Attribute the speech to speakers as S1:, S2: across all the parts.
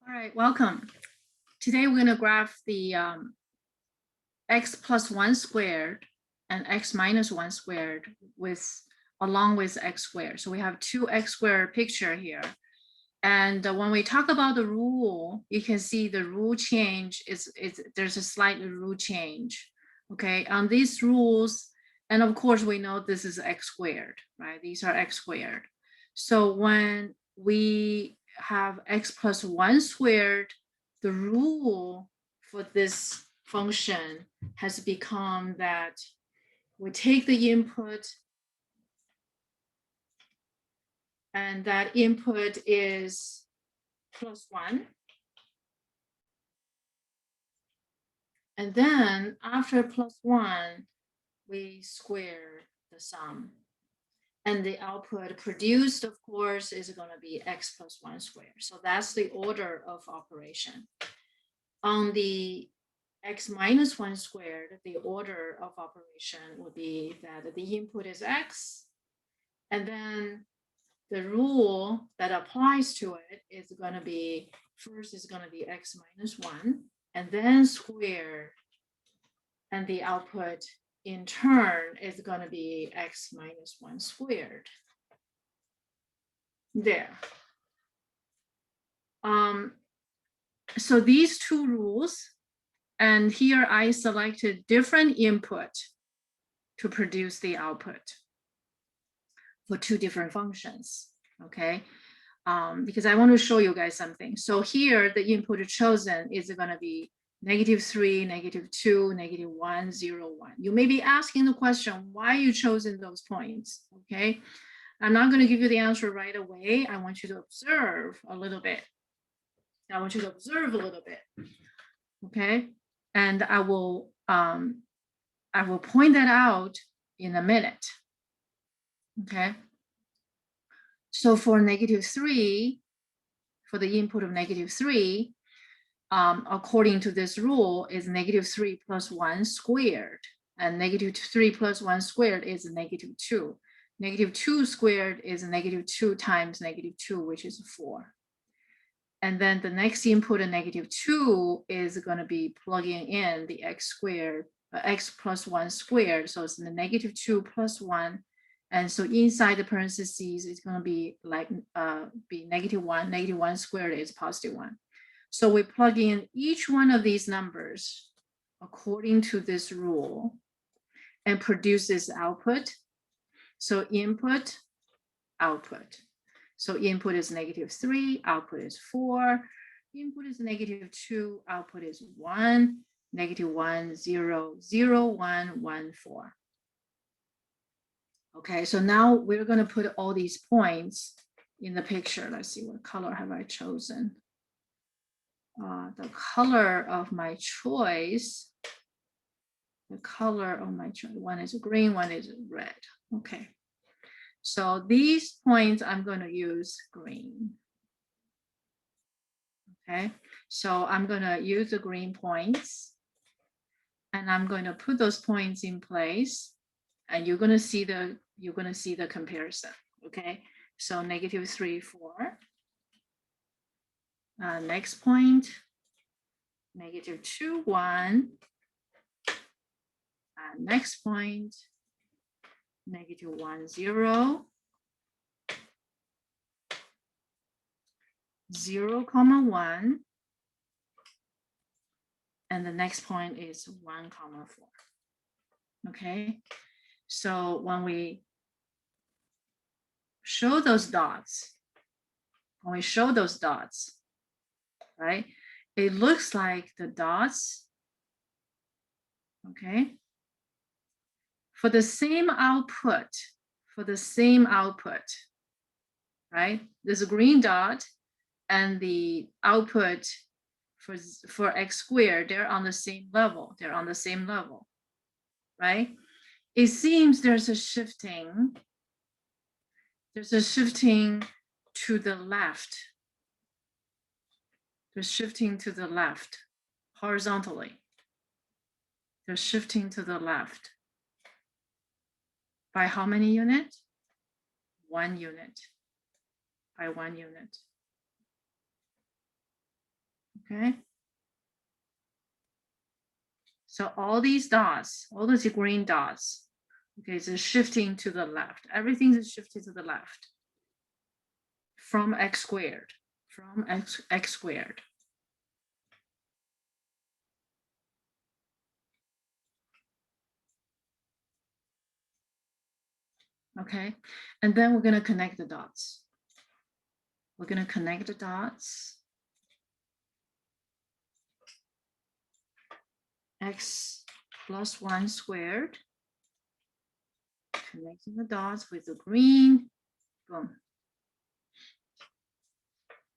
S1: All right, welcome. Today we're going to graph the x plus 1 squared and x minus 1 squared along with x squared. So we have two x squared picture here. And when we talk about the rule, you can see the rule change there's a slight rule change. Okay, on these rules, and of course we know this is x squared, right? These are x squared. So when we have x plus 1 squared, the rule for this function has become that we take the input, and that input is plus 1. And then after plus 1, we square the sum. And the output produced, of course, is going to be x plus 1 squared. So that's the order of operation. On the x minus 1 squared, the order of operation would be that the input is x, and then the rule that applies to it is going to be, first is going to be x minus 1, and then square, and the output in turn is going to be x minus 1 squared. There. So these two rules, and here I selected different input to produce the output for two different functions, okay? Because I want to show you guys something. So here, the input chosen is going to be -3, -2, -1, 0, 1. You may be asking the question, why you chosen those points, okay? I'm not going to give you the answer right away. I want you to observe a little bit. Okay? And I will point that out in a minute. Okay? So for -3, for the input of -3, according to this rule, is -3 plus 1 squared, and -3 plus 1 squared is -2. -2 squared is -2 times -2, which is 4. And then the next input of -2 is going to be plugging in the x squared, x plus 1 squared. So it's the -2 plus 1. And so inside the parentheses, it's going to be like be -1. -1 squared is +1. So we plug in each one of these numbers according to this rule and produce this output. So input, output. So input is -3, output is 4. Input is -2, output is 1, -1, 0, 0, 1, 1, 4. Okay, so now we're going to put all these points in the picture. Let's see, what color have I chosen? The color of my choice, one is green, one is red. Okay. So these points, I'm going to use green. Okay, so I'm going to use the green points, and I'm going to put those points in place, and you're going to see the comparison. Okay, so -3, 4. Next point, -2, 1. Next point, -1, 0. 0, 1, and the next point is 1, 4. Okay, so when we show those dots, right, it looks like the dots, okay, for the same output, right, there's a green dot, and the output for x squared, they're on the same level. Right? It seems there's a shifting to the left. They're shifting to the left horizontally. They're shifting to the left. By how many units? 1 unit. By 1 unit. okay? So all these dots, all those green dots, okay, is shifting to the left. Everything is shifted to the left from x squared, from x squared. Okay, and then we're gonna connect the dots. We're gonna connect the dots. X plus 1 squared. Connecting the dots with the green. Boom.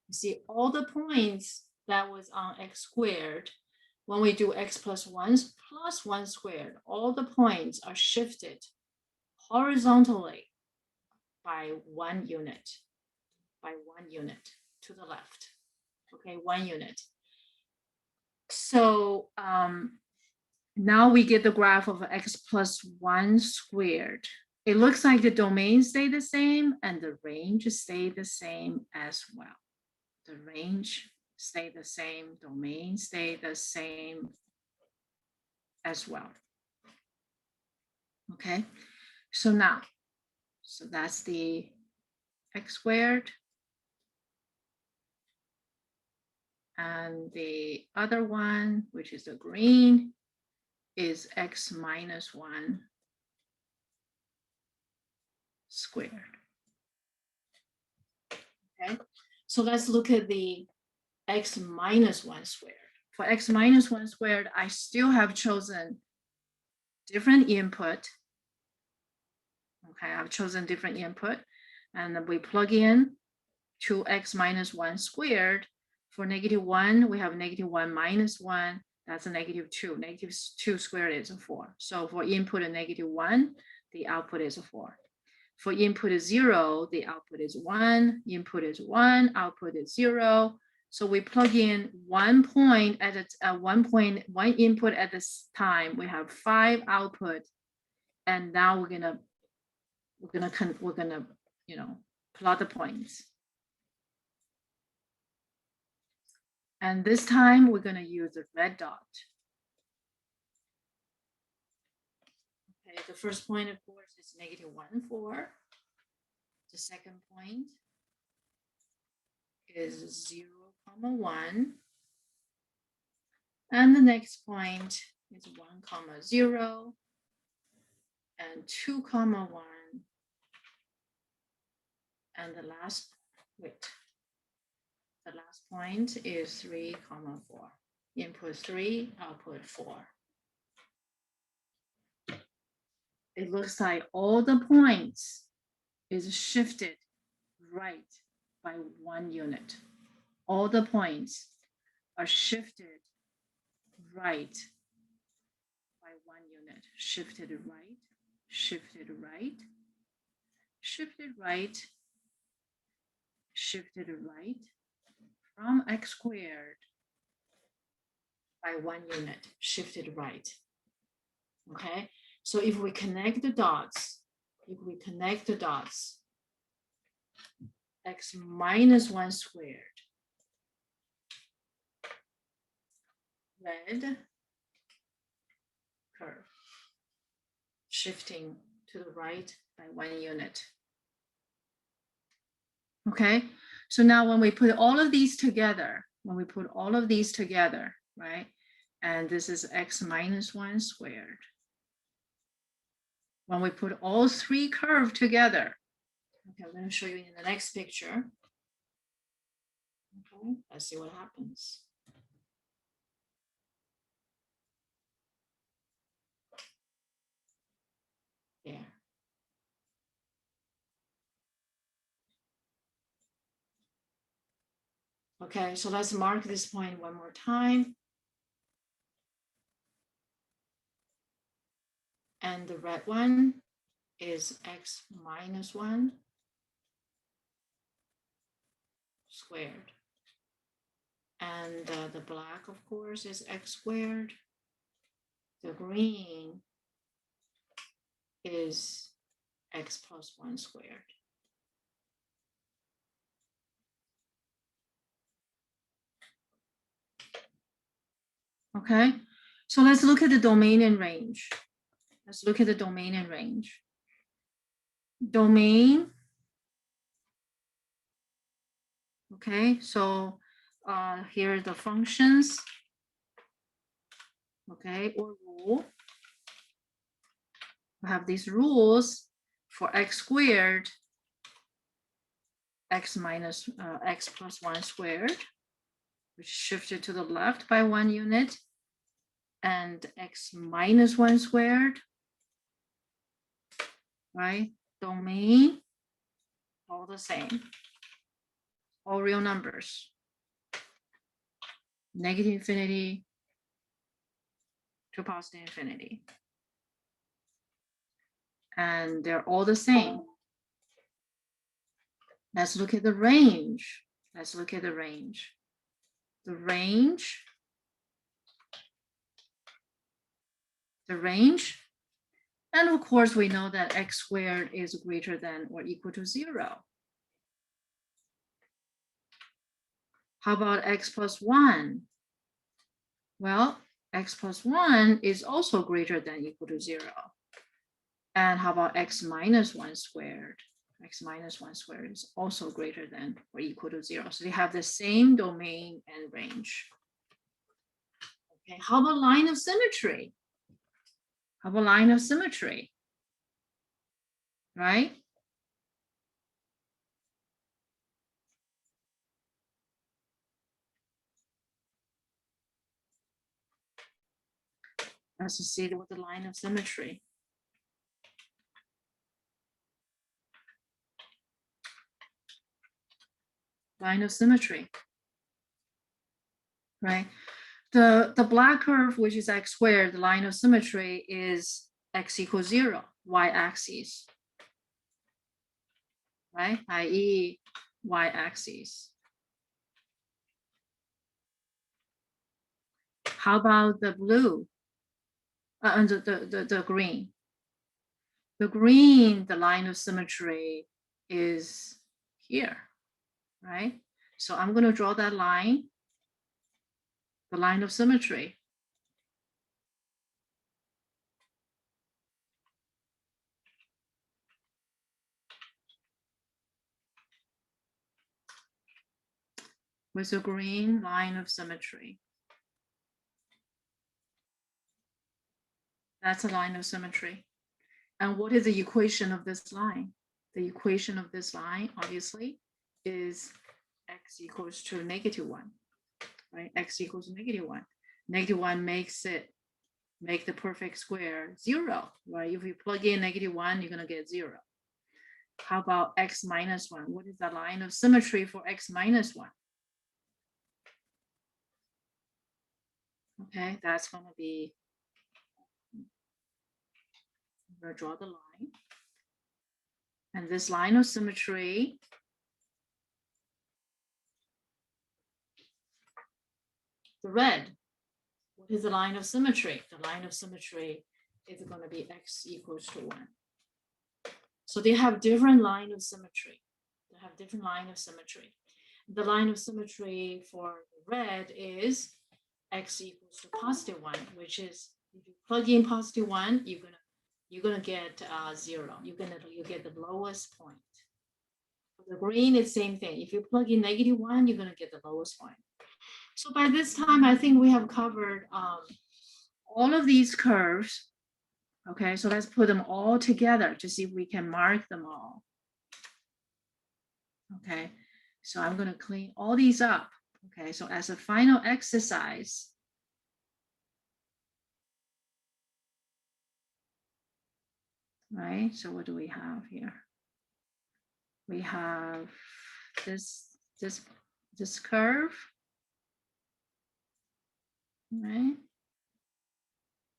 S1: You see all the points that was on x squared. When we do x plus 1 squared, all the points are shifted horizontally by 1 unit, to the left. Okay, 1 unit. So now we get the graph of x plus 1 squared. It looks like the domain stayed the same and the range stayed the same as well. The range stayed the same, domain stayed the same as well. Okay, so now, so that's the x squared. And the other one, which is the green, is x minus 1 squared. Okay, so let's look at the x minus 1 squared. For x minus 1 squared, I still have chosen different input. Okay, I've chosen different input, and we plug in to x minus 1 squared. For -1, we have -1 minus 1. That's a -2. -2 squared is a 4. So for input of -1, the output is a 4. For input is 0, the output is 1. Input is 1, output is 0. So we plug in 1 point at one input at this time. We have 5 output, and now we're gonna plot the points. And this time we're gonna use the red dot. Okay, the first point, of course, is -1, 4. The second point is 0, 1. And the next point is 1, 0. And 2, 1. And the last point is 3, 4. Input 3, output 4. It looks like all the points is shifted right by 1 unit. All the points are shifted right by 1 unit. Shifted right, shifted right, shifted right, shifted right from x squared by 1 unit, shifted right. Okay, so if we connect the dots, x minus 1 squared, red curve, shifting to the right by 1 unit. Okay, so now when we put all of these together, right, and this is x minus 1 squared. When we put all 3 curves together, okay, I'm going to show you in the next picture. Okay, let's see what happens. There. Okay, so let's mark this point one more time. And the red one is x minus 1 squared. And the black, of course, is x squared. The green is x plus 1 squared. Okay, so let's look at the domain and range. Let's look at the domain and range. Domain. Okay, so here are the functions. Okay, or rule. We have these rules for x squared, x minus x plus 1 squared, which shifted to the left by 1 unit, and x minus 1 squared, right? Domain, all the same, all real numbers. Negative infinity to positive infinity. And they're all the same. Let's look at the range. Let's look at the range. The range, and of course we know that x squared is greater than or equal to 0. How about x plus 1? Well, x plus 1 is also greater than equal to 0. And how about x minus 1 squared? X minus 1 squared is also greater than or equal to 0. So they have the same domain and range. Okay, how about line of symmetry? How about line of symmetry? Right? Associated with the line of symmetry. Line of symmetry. Right? The black curve, which is x squared, the line of symmetry is x equals 0, y-axis. Right? i.e. y-axis. How about the blue? And the green. The green, the line of symmetry is here, right? So I'm going to draw that line, the line of symmetry. With a green line of symmetry. That's a line of symmetry. And what is the equation of this line? The equation of this line, obviously, is x equals to -1, right? X equals to -1. -1 make the perfect square 0, right? If you plug in -1, you're going to get 0. How about x minus 1? What is the line of symmetry for x minus 1? Okay, that's going to be, I'm going to draw the line. And this line of symmetry the red. What is the line of symmetry? The line of symmetry is going to be x equals to 1. So they have different line of symmetry. They have different line of symmetry. The line of symmetry for the red is x equals to +1, which is if you plug in +1, you're gonna get 0. You get the lowest point. For the green, it's same thing. If you plug in -1, you're gonna get the lowest point. So by this time, I think we have covered all of these curves. Okay, so let's put them all together to see if we can mark them all. Okay, so I'm going to clean all these up. Okay, so as a final exercise, right? So what do we have here? We have this curve, right?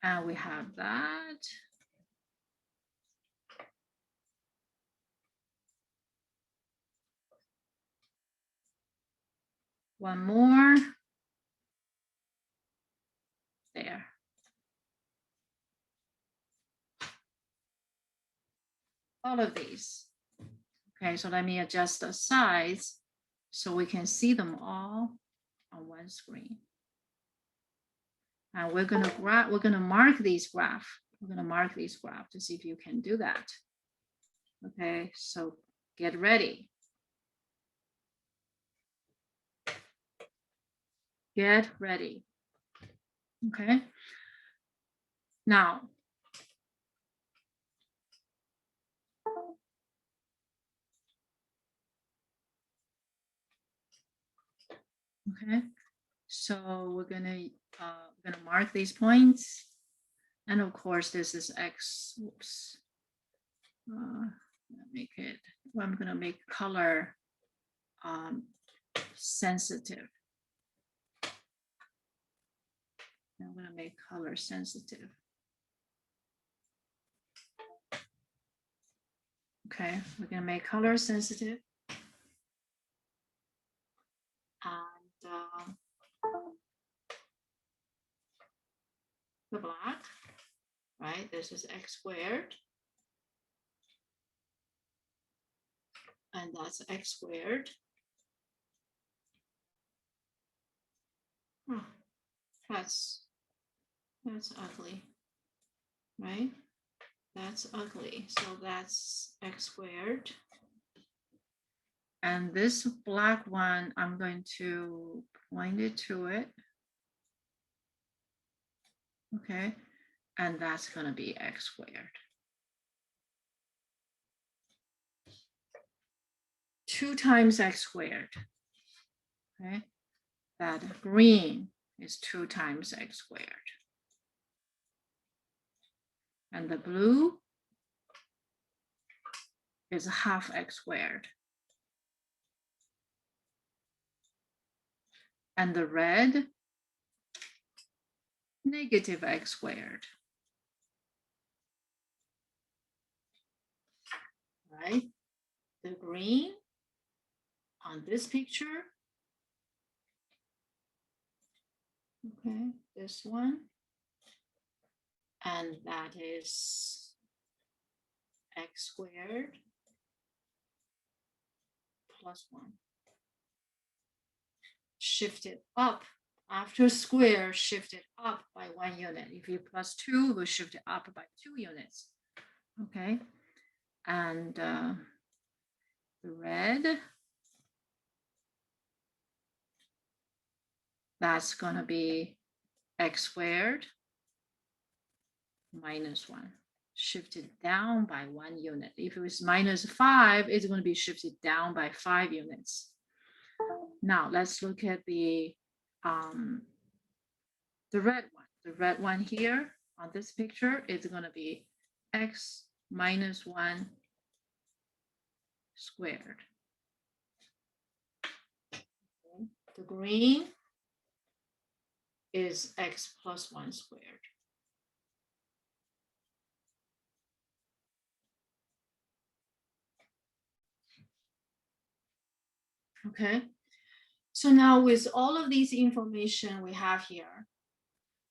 S1: And we have that. One more. There. All of these. Okay, so let me adjust the size so we can see them all on one screen. And we're gonna mark these graph. We're gonna mark these graph to see if you can do that. Okay, so get ready. Get ready. Okay. Now, okay, so we're gonna mark these points, and of course this is x. Oops. Make it. I'm gonna make color sensitive. I'm gonna make color sensitive. Okay, we're gonna make color sensitive. And the black, right? This is x squared. And that's x squared. Oh, that's ugly, right? That's ugly. So that's x squared. And this black one, I'm going to point it to it. Okay. And that's going to be x squared. 2 times x squared. Okay. That green is 2 times x squared. And the blue is half x squared. And the red, negative x squared. Right? The green on this picture, okay, this one, and that is x squared plus 1. Shifted up after square, shifted up by 1 unit. If you plus 2, we'll shift it up by 2 units. Okay, and the red, that's going to be x squared minus 1, shifted down by 1 unit. If it was minus 5, it's going to be shifted down by 5 units. Now let's look at the red one. The red one here on this picture is going to be x minus 1 squared. Okay. The green is x plus 1 squared. Okay, so now with all of these information we have here,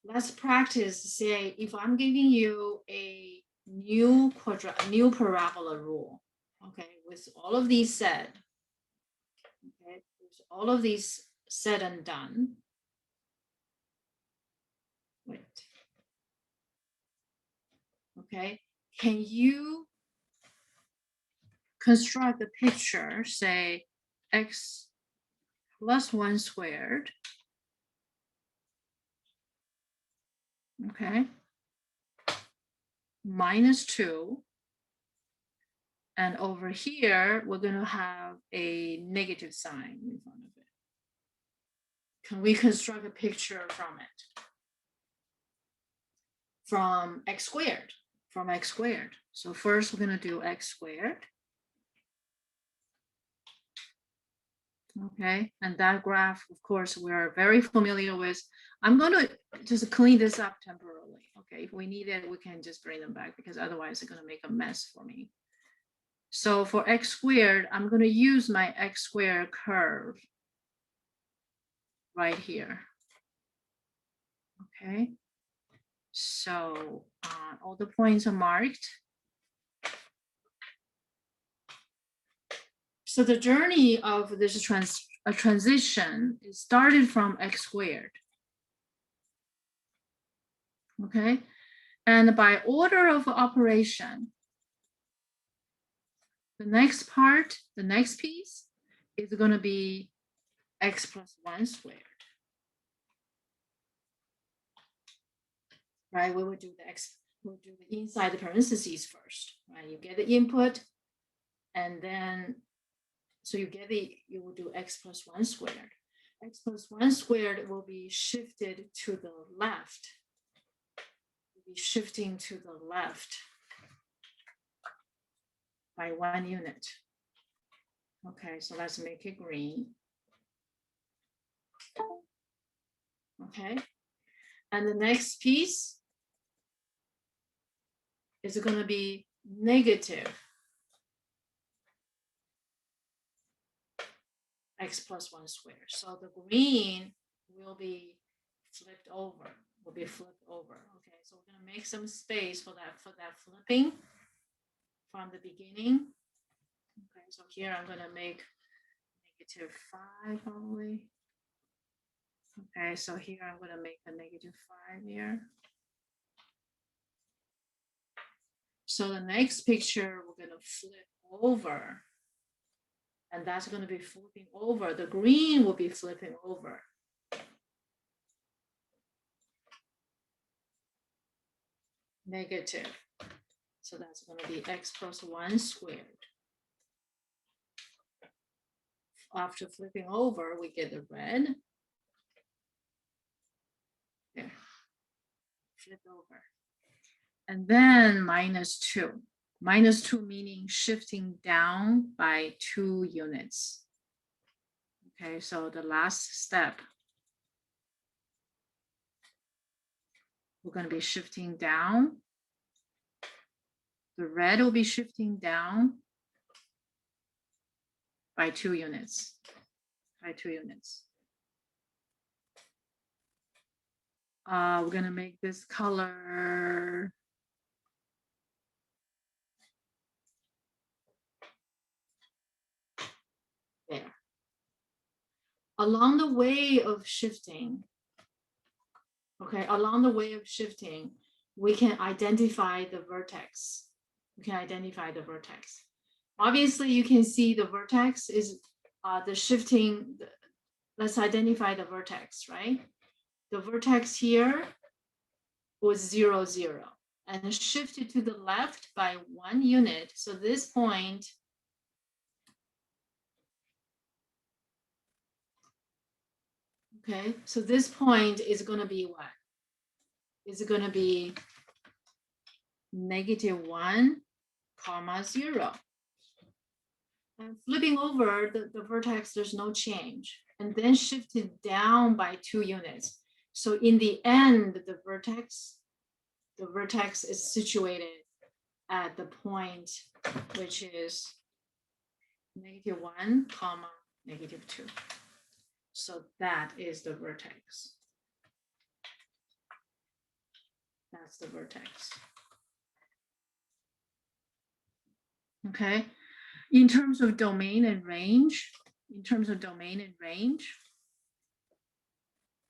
S1: let's practice. Say if I'm giving you a new parabola rule, okay, with all of these said, okay, with all of these said and done, wait, okay, can you construct the picture, say x plus 1 squared, okay, minus 2, and over here, we're going to have a negative sign in front of it. Can we construct a picture from it? From x squared, from x squared. So first we're going to do x squared. Okay, and that graph, of course, we're very familiar with. I'm going to just clean this up temporarily. Okay, if we need it, we can just bring them back because otherwise it's going to make a mess for me. So for x squared, I'm going to use my x squared curve right here. Okay, so all the points are marked. So the journey of this transition is started from x squared. okay? And by order of operation, the next part, the next piece is going to be x plus 1 squared. Right? We will do the x, we'll do the inside the parentheses first, right? You get the input, and then, so you get the, you will do x plus 1 squared. X plus 1 squared will be shifted to the left. Will be shifting to the left by 1 unit. Okay, so let's make it green. Okay, and the next piece is going to be negative x plus 1 squared. So the green will be flipped over, Okay, so we're going to make some space for that flipping from the beginning. Okay, so here I'm going to make -5 probably. Okay, so here I'm going to make a -5 here. So the next picture, we're going to flip over. And that's going to be flipping over. The green will be flipping over. Negative. So that's going to be x plus 1 squared. After flipping over, we get the red. There. Flip over. And then -2. -2 meaning shifting down by 2 units. Okay, so the last step, we're going to be shifting down. The red will be shifting down by 2 units. We're going to make this color there. Along the way of shifting, we can identify the vertex. Obviously, you can see the vertex is the shifting. Let's identify the vertex, right? The vertex here was 0, 0, and shifted to the left by 1 unit. So this point okay, so this point is going to be what? Is it going to be -1, 0. And flipping over the vertex, there's no change, and then shifted down by 2 units. So in the end, the vertex is situated at the point which is -1, -2. So that is the vertex. That's the vertex. Okay. In terms of domain and range,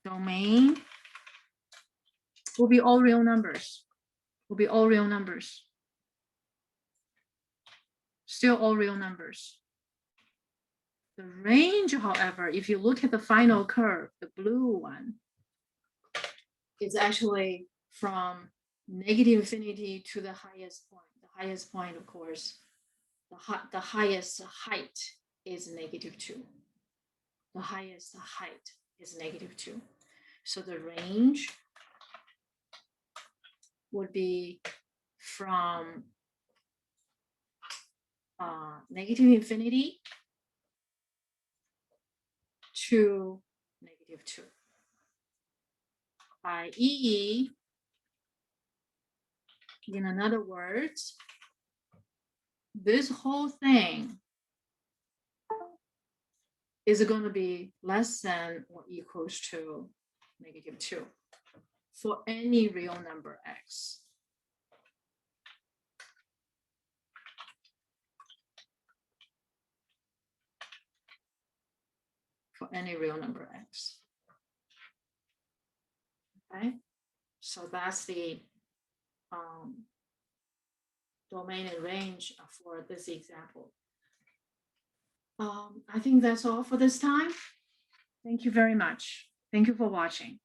S1: domain will be all real numbers. Still all real numbers. The range, however, if you look at the final curve, the blue one, is actually from -infinity to the highest point. The highest point, of course, the highest height is -2. The highest height is -2. So the range would be from -infinity to -2. i.e., in other words, this whole thing is going to be less than or equals to -2 for any real number x. For any real number x. Okay. So that's the domain and range for this example. I think that's all for this time. Thank you very much. Thank you for watching.